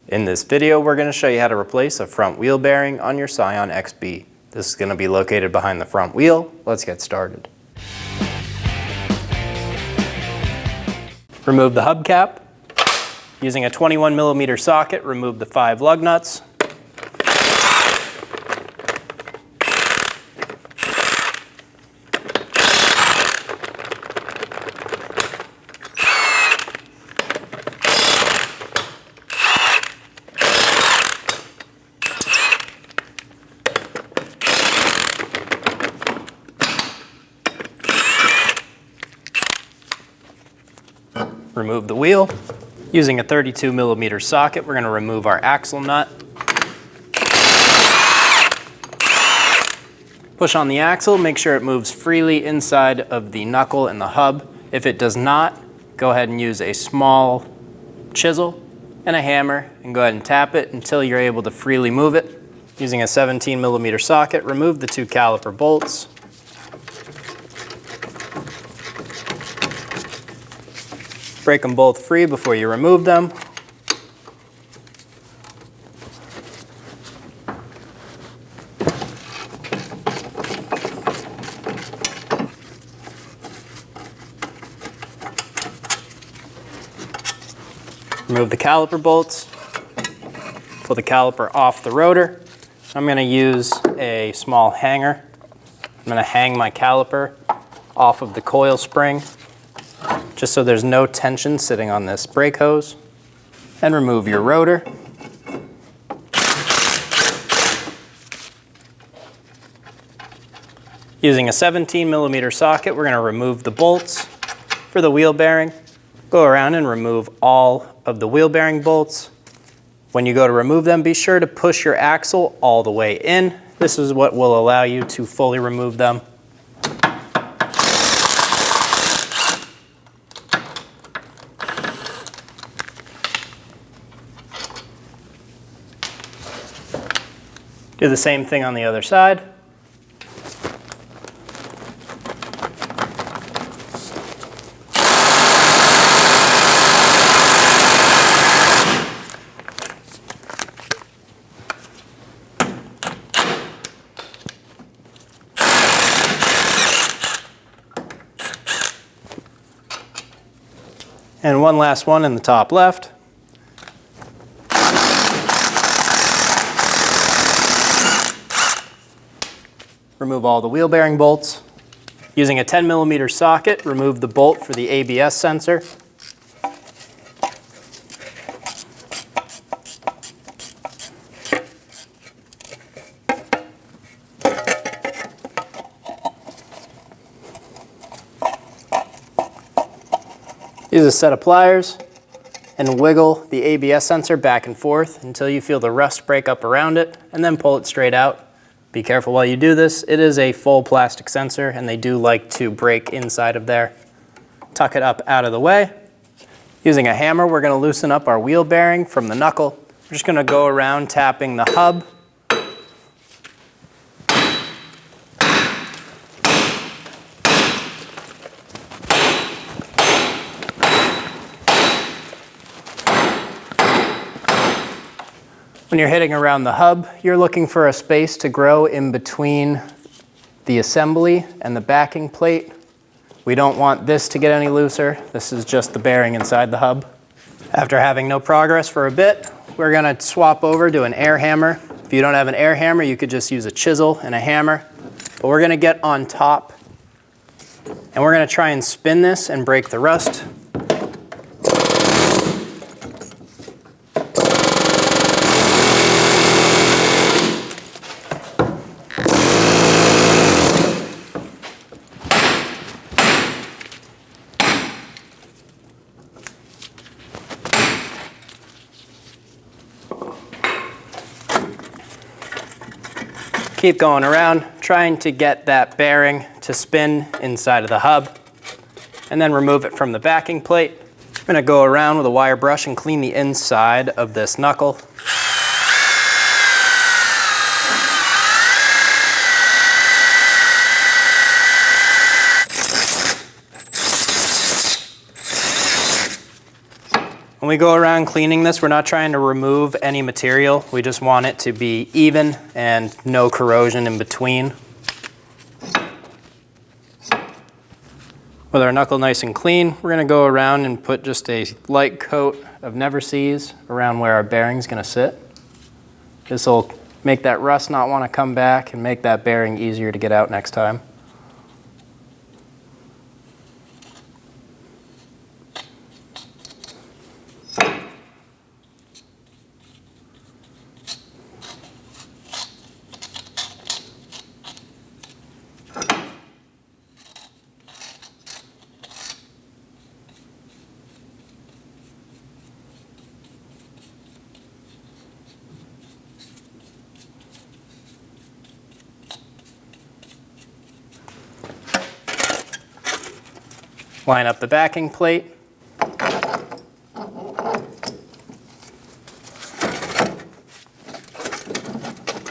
In this video, we're going to show you how to replace a front wheel bearing on your Scion XB. This is going to be located behind the front wheel. Let's get started. Remove the hubcap. Using a 21mm socket, remove the 5 lug nuts. Remove the wheel. Using a 32mm socket, we're going to remove our axle nut. Push on the axle, make sure it moves freely inside of the knuckle and the hub. If it does not, go ahead and use a small chisel and a hammer and go ahead and tap it until you're able to freely move it. Using a 17mm socket, remove the 2 caliper bolts. Break them both free before you remove them. Remove the caliper bolts. Pull the caliper off the rotor. I'm going to use a small hanger. I'm going to hang my caliper off of the coil spring, just so there's no tension sitting on this brake hose. And remove your rotor. Using a 17mm socket, we're going to remove the bolts for the wheel bearing. Go around and remove all of the wheel bearing bolts. When you go to remove them, be sure to push your axle all the way in. This is what will allow you to fully remove them. Do the same thing on the other side. And one last one in the top left. Remove all the wheel bearing bolts. Using a 10mm socket, remove the bolt for the ABS sensor. Use a set of pliers and wiggle the ABS sensor back and forth until you feel the rust break up around it, and then pull it straight out. Be careful while you do this. It is a full plastic sensor and they do like to break inside of there. Tuck it up out of the way. Using a hammer, we're going to loosen up our wheel bearing from the knuckle. We're just going to go around tapping the hub. When you're hitting around the hub, you're looking for a space to grow in between the assembly and the backing plate. We don't want this to get any looser. This is just the bearing inside the hub. After having no progress for a bit, we're going to swap over to an air hammer. If you don't have an air hammer, you could just use a chisel and a hammer. But we're going to get on top and we're going to try and spin this and break the rust. Keep going around, trying to get that bearing to spin inside of the hub, and then remove it from the backing plate. I'm going to go around with a wire brush and clean the inside of this knuckle. When we go around cleaning this, we're not trying to remove any material. We just want it to be even and no corrosion in between. With our knuckle nice and clean, we're going to go around and put just a light coat of Never Seez around where our bearing's going to sit. This will make that rust not want to come back and make that bearing easier to get out next time. Line up the backing plate.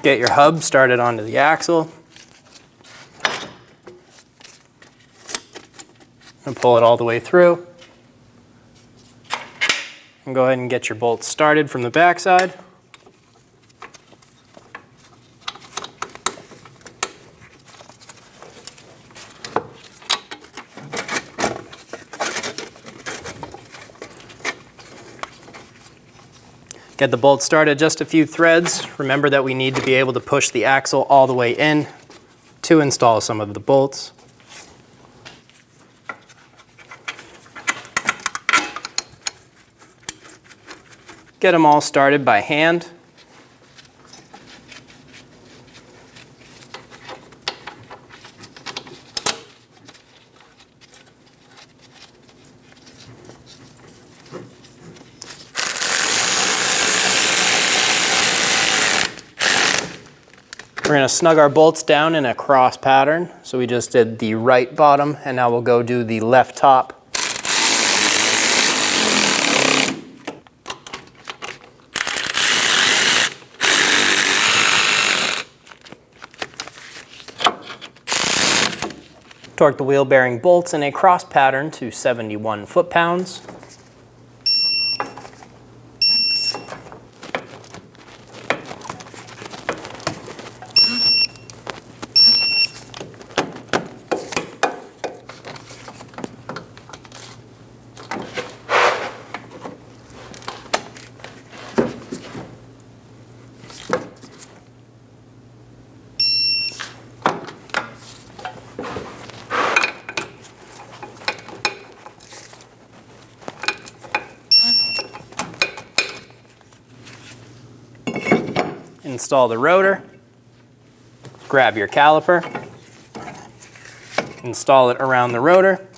Get your hub started onto the axle. And pull it all the way through. And go ahead and get your bolts started from the back side. Get the bolt started, just a few threads. Remember that we need to be able to push the axle all the way in to install some of the bolts. Get them all started by hand. We're going to snug our bolts down in a cross pattern. So we just did the right bottom, and now we'll go do the left top. Torque the wheel bearing bolts in a cross pattern to 71 foot-pounds. Install the rotor, grab your caliper, install it around the rotor,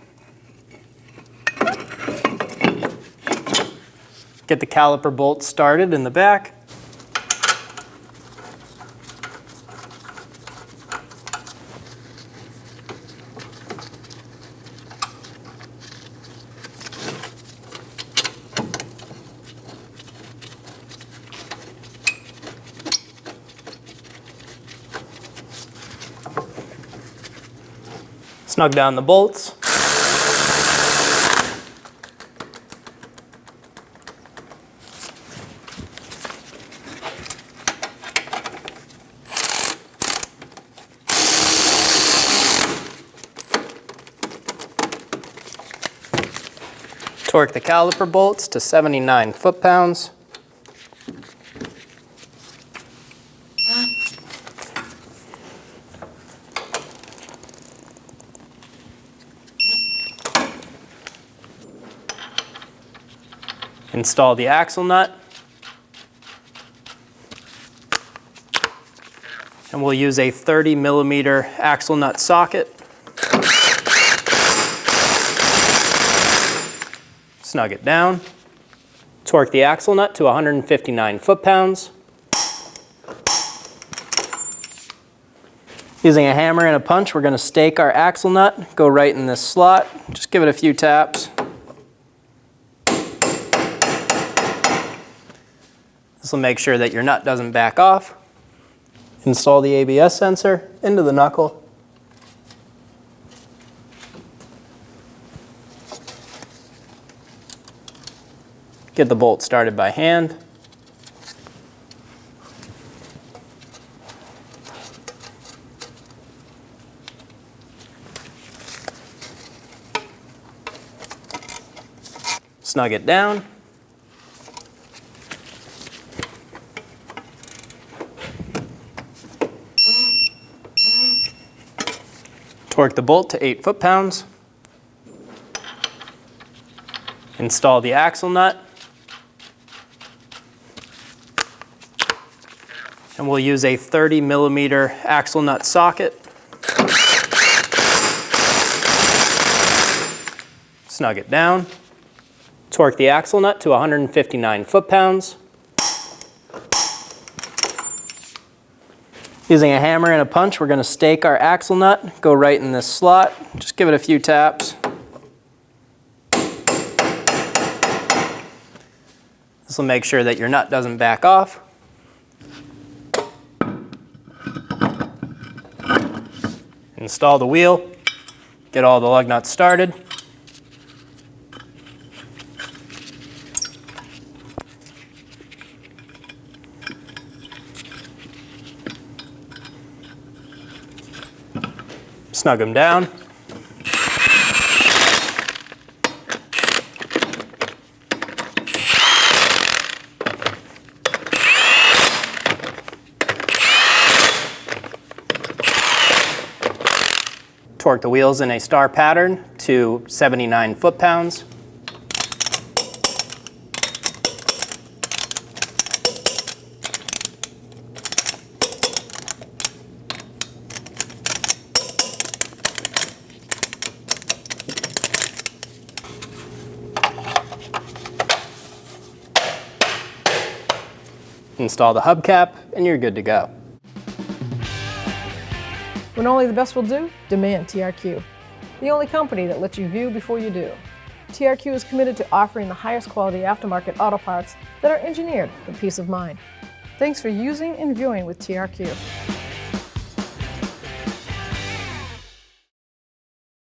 get the caliper bolt started in the back, snug down the bolts. Torque the caliper bolts to 79 foot-pounds. Install the axle nut, and we'll use a 30mm axle nut socket. Snug it down. Torque the axle nut to 159 foot-pounds. Using a hammer and a punch, we're going to stake our axle nut, go right in this slot. Just give it a few taps. This will make sure that your nut doesn't back off. Install the ABS sensor into the knuckle. Get the bolt started by hand. Snug it down. Torque the bolt to 8 foot-pounds. Install the axle nut. And we'll use a 30mm axle nut socket. Snug it down. Torque the axle nut to 159 foot-pounds. Using a hammer and a punch, we're going to stake our axle nut, go right in this slot. Just give it a few taps. This will make sure that your nut doesn't back off. Install the wheel, get all the lug nuts started. Snug them down. Torque the wheels in a star pattern to 79 foot-pounds. Install the hubcap, and you're good to go. When only the best will do, demand TRQ. The only company that lets you view before you do. TRQ is committed to offering the highest quality aftermarket auto parts that are engineered for peace of mind. Thanks for using and viewing with TRQ.